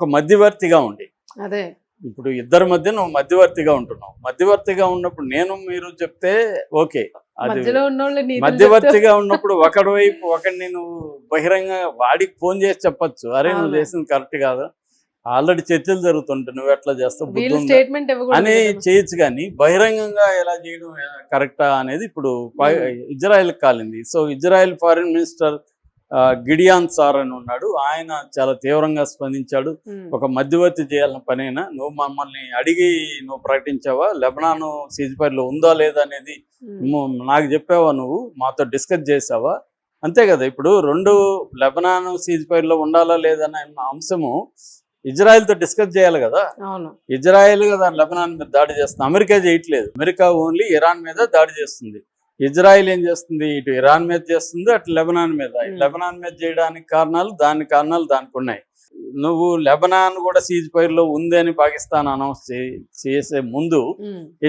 ఒక మధ్యవర్తిగా ఉండి, అదే ఇప్పుడు ఇద్దరి మధ్య నువ్వు మధ్యవర్తిగా ఉంటున్నావు. మధ్యవర్తిగా ఉన్నప్పుడు నేను మీరు చెప్తే ఓకే, అది మధ్యలో ఉన్నోళ్ళు నీతులు మధ్యవర్తిగా ఉన్నప్పుడు ఒకడి వైపు ఒకడిని నువ్వు బహిరంగ వాడికి ఫోన్ చేసి చెప్పొచ్చు, అరే నువ్వు అవును. చేసింది కరెక్ట్ కాదు, ఆల్రెడీ చర్చలు జరుగుతుంటాయి, నువ్వు ఎట్లా చేస్తావు బుద్ధి వీళ్ళు ఉందా స్టేట్మెంట్ అని ఇవ్వకూడదు కదా. చేయొచ్చు. కానీ బహిరంగంగా ఎలా చేయడం కరెక్టా అనేది ఇప్పుడు ఇజ్రాయెల్ కాలింది. So Israel foreign minister Gideon sir అని ఉన్నాడు, ఆయన చాలా తీవ్రంగా స్పందించాడు. ఒక మధ్యవర్తి చేయాలన్న పనైనా నువ్వు మమ్మల్ని అడిగి నువ్వు ప్రకటించావా, లెబనాన్ సీజ్ ఫైర్లో ఉందా లేదా అనేది నాకు చెప్పావా, నువ్వు మాతో డిస్కస్ చేసావా, అంతే కదా. ఇప్పుడు రెండు లెబనాన్ సీజ్ ఫైర్లో ఉండాలా లేదన్న అంశము ఇజ్రాయెల్తో డిస్కస్ చేయాలి కదా. ఇజ్రాయెల్ కదా లెబనాన్ మీద దాడి చేస్తుంది, అమెరికా చేయట్లేదు. అమెరికా ఓన్లీ ఇరాన్ మీద దాడి చేస్తుంది. ఇజ్రాయెల్ ఏం చేస్తుంది, ఇటు ఇరాన్ మీద చేస్తుంది, అటు లెబనాన్ మీద. లెబనాన్ మీద చేయడానికి కారణాలు దానికి ఉన్నాయి. నువ్వు లెబనాన్ కూడా సీజ్ ఫైర్లో ఉంది అని పాకిస్తాన్ అనౌన్స్ చేసే ముందు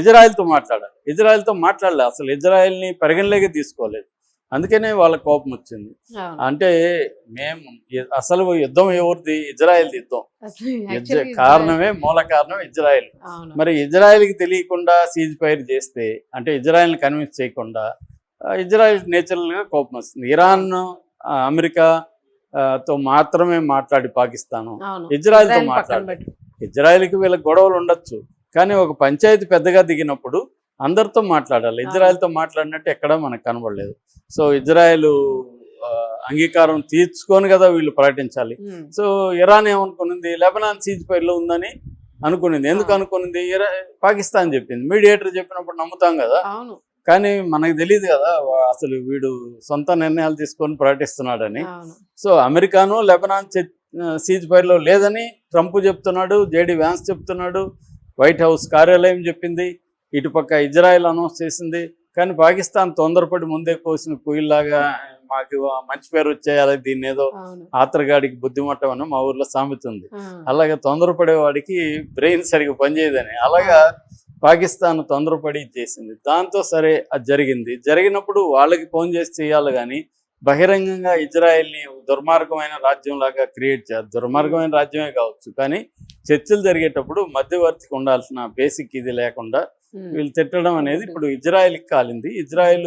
ఇజ్రాయెల్తో మాట్లాడాలి. ఇజ్రాయెల్తో మాట్లాడలే, అసలు ఇజ్రాయెల్ని పరిగణలోకి తీసుకోలేదు. అందుకనే వాళ్ళ కోపం వచ్చింది. అంటే మేము అసలు యుద్ధం ఎవరిది, ఇజ్రాయెల్ యుద్ధం. మూల కారణం ఇజ్రాయెల్. మరి ఇజ్రాయెల్కి తెలియకుండా సీజ్ ఫైర్ చేస్తే, అంటే ఇజ్రాయెల్ని కన్విన్స్ చేయకుండా ఇజ్రాయెల్ నేచురల్గా కోపం వస్తుంది. ఇరాన్ అమెరికా తో మాత్రమే మాట్లాడి పాకిస్తాను ఇజ్రాయెల్తో మాట్లాడి, ఇజ్రాయెల్కి వీళ్ళకి గొడవలు ఉండొచ్చు, కానీ ఒక పంచాయతీ పెద్దగా దిగినప్పుడు అందరితో మాట్లాడాలి. ఇజ్రాయెల్తో మాట్లాడినట్టు ఎక్కడా మనకు కనబడలేదు. సో ఇజ్రాయెల్ అంగీకారం తీర్చుకొని కదా వీళ్ళు ప్రకటించాలి. సో ఇరాన్ ఏమనుకునింది, లెబనాన్ సీజ్ ఫైర్లో ఉందని అనుకునింది. ఎందుకు అనుకునింది, పాకిస్తాన్ చెప్పింది. మీడియేటర్ చెప్పినప్పుడు నమ్ముతాం కదా, కానీ మనకు తెలియదు కదా అసలు వీడు సొంత నిర్ణయాలు తీసుకొని ప్రకటిస్తున్నాడని. సో అమెరికాను లెబనాన్ సీజ్ ఫైర్లో లేదని ట్రంప్ చెప్తున్నాడు, జేడీ వ్యాన్స్ చెప్తున్నాడు, వైట్ హౌస్ కార్యాలయం చెప్పింది, ఇటుపక్క ఇజ్రాయెల్ అనౌన్స్ చేసింది. కానీ పాకిస్తాన్ తొందరపడి ముందే కోసిన కుయిల్లాగా మాకు మంచి పేరు వచ్చేయాలి, దీన్ని ఏదో ఆత్రగాడికి బుద్ధిమట్టం అని మా ఊర్లో సామెత ఉంది. అలాగే తొందరపడే వాడికి బ్రెయిన్ సరిగ్గా పనిచేయదని, అలాగా పాకిస్తాన్ తొందరపడి చేసింది. దాంతో సరే అది జరిగింది. జరిగినప్పుడు వాళ్ళకి ఫోన్ చేసి చేయాలి, కానీ బహిరంగంగా ఇజ్రాయెల్ని దుర్మార్గమైన రాజ్యంలాగా క్రియేట్ చేయాలి. దుర్మార్గమైన రాజ్యమే కావచ్చు, కానీ చర్చలు జరిగేటప్పుడు మధ్యవర్తికి ఉండాల్సిన బేసిక్ ఇది లేకుండా వీళ్ళు తిట్టడం అనేది ఇప్పుడు ఇజ్రాయెల్కి కాలింది. ఇజ్రాయెల్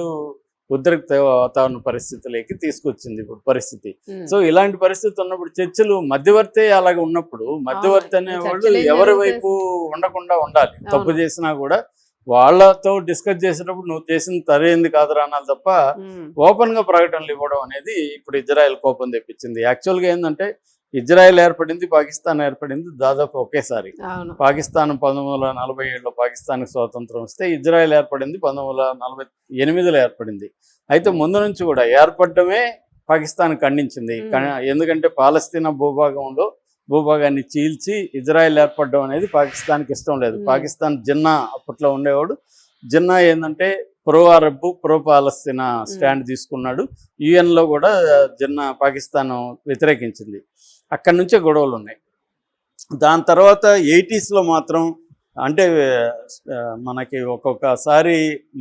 ఉద్రిక్త వాతావరణ పరిస్థితులకి తీసుకొచ్చింది ఇప్పుడు పరిస్థితి. సో ఇలాంటి పరిస్థితి ఉన్నప్పుడు చర్చలు మధ్యవర్తి అలాగే ఉన్నప్పుడు మధ్యవర్తి అనేవాళ్ళు ఎవరి వైపు ఉండకుండా ఉండాలి. తప్పు చేసినా కూడా వాళ్ళతో డిస్కస్ చేసేటప్పుడు నువ్వు చేసిన సరైంది కాదురా అనాలి తప్ప ఓపెన్ గా ప్రకటనలు ఇవ్వడం అనేది ఇప్పుడు ఇజ్రాయెల్ కోపం తెప్పించింది. యాక్చువల్గా ఏంటంటే ఇజ్రాయెల్ ఏర్పడింది, పాకిస్తాన్ ఏర్పడింది దాదాపు ఒకేసారి. పాకిస్తాన్ 1947లో పాకిస్తాన్కి స్వాతంత్రం వస్తే ఇజ్రాయెల్ ఏర్పడింది 1948లో ఏర్పడింది. అయితే ముందు నుంచి కూడా ఏర్పడమే పాకిస్తాన్ ఖండించింది. ఎందుకంటే పాలస్తీనా భూభాగాన్ని చీల్చి ఇజ్రాయెల్ ఏర్పడడం అనేది పాకిస్తాన్కి ఇష్టం లేదు. పాకిస్తాన్ జిన్నా అప్పట్లో ఉండేవాడు. జిన్నా ఏంటంటే ప్రో అరబ్ ప్రో పాలస్తీనా స్టాండ్ తీసుకున్నాడు. యుఎన్లో కూడా జిన్నా పాకిస్తాన్ వ్యతిరేకించింది. అక్కడి నుంచే గొడవలు ఉన్నాయి. దాని తర్వాత 80sలో మాత్రం అంటే మనకి ఒక్కొక్కసారి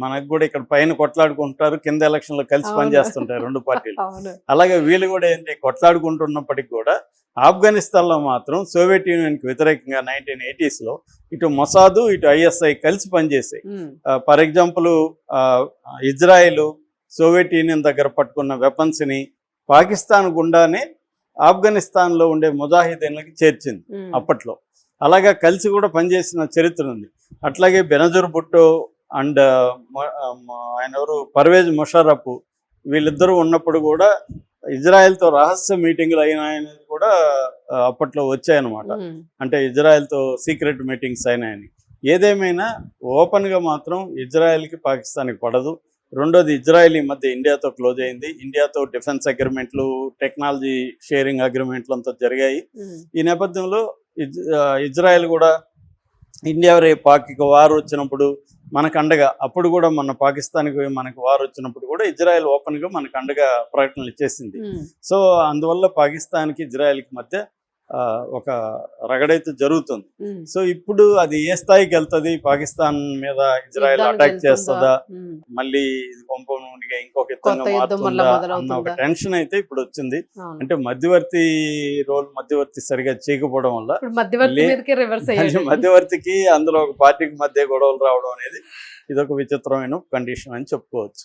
మనకు కూడా ఇక్కడ పైన కొట్లాడుకుంటారు, కింద ఎలక్షన్లో కలిసి పనిచేస్తుంటారు రెండు పార్టీలు. అలాగే వీళ్ళు కూడా ఏంటి కొట్లాడుకుంటున్నప్పటికి కూడా ఆఫ్ఘనిస్తాన్లో మాత్రం సోవియట్ యూనియన్కి వ్యతిరేకంగా 1980sలో ఇటు మొసాదు ఇటు ఐఎస్ఐ కలిసి పనిచేసాయి. For example Israel Soviet Union దగ్గర పట్టుకున్న వెపన్స్ని పాకిస్తాన్ గుండానే ఆఫ్ఘనిస్తాన్లో ఉండే ముజాహిదీన్లకి చేర్చింది అప్పట్లో. అలాగా కలిసి కూడా పనిచేసిన చరిత్ర ఉంది. అట్లాగే బెనజర్ భుట్టో అండ్ ఆయన ఎవరు పర్వేజ్ ముషర్రఫ్ వీళ్ళిద్దరూ ఉన్నప్పుడు కూడా ఇజ్రాయెల్తో రహస్య మీటింగులు అయినాయనేది కూడా అప్పట్లో వచ్చాయన్నమాట. అంటే ఇజ్రాయెల్తో సీక్రెట్ మీటింగ్స్ అయినాయని. ఏదేమైనా ఓపెన్గా మాత్రం ఇజ్రాయెల్కి పాకిస్తాన్కి పడదు. రెండోది ఇజ్రాయెల్ ఈ మధ్య ఇండియాతో క్లోజ్ అయింది. ఇండియాతో డిఫెన్స్ అగ్రిమెంట్లు, టెక్నాలజీ షేరింగ్ అగ్రిమెంట్లు అంతా జరిగాయి. ఈ నేపథ్యంలో ఇజ్రాయెల్ కూడా ఇండియా రేపు పాక్కి వార్ వచ్చినప్పుడు మనకు అండగా, అప్పుడు కూడా మన పాకిస్తాన్కి మనకు వార్ వచ్చినప్పుడు కూడా ఇజ్రాయెల్ ఓపెన్గా మనకు అండగా ప్రకటనలు ఇచ్చేసింది. సో అందువల్ల పాకిస్తాన్కి ఇజ్రాయెల్కి మధ్య ఒక రగడైతే జరుగుతుంది. ఉమ్. సో ఇప్పుడు అది ఏ స్థాయికి వెళ్తది, పాకిస్తాన్ మీద ఇజ్రాయెల్ యుద్ధానికి అటాక్ వెళ్తుందా? చేస్తుందా, ఉమ్. మళ్ళీ ఇది కొంపమునిగా ఇంకొక కొత్త యుద్ధంగా యుద్ధం మళ్ళా మారుతుందా అన్న ఒక మొదలవుతుందా? టెన్షన్ అయితే ఇప్పుడు వచ్చింది. అవును. అంటే మధ్యవర్తి సరిగా చేయకపోవడం వల్ల ఇప్పుడు మధ్యవర్తి లే- మీదకి రివర్స్ అయ్యాడు. మధ్యవర్తికి అందులో ఒక పార్టీకి మధ్య గొడవలు రావడం అనేది ఇదొక విచిత్రమైన కండిషన్ అని చెప్పుకోవచ్చు.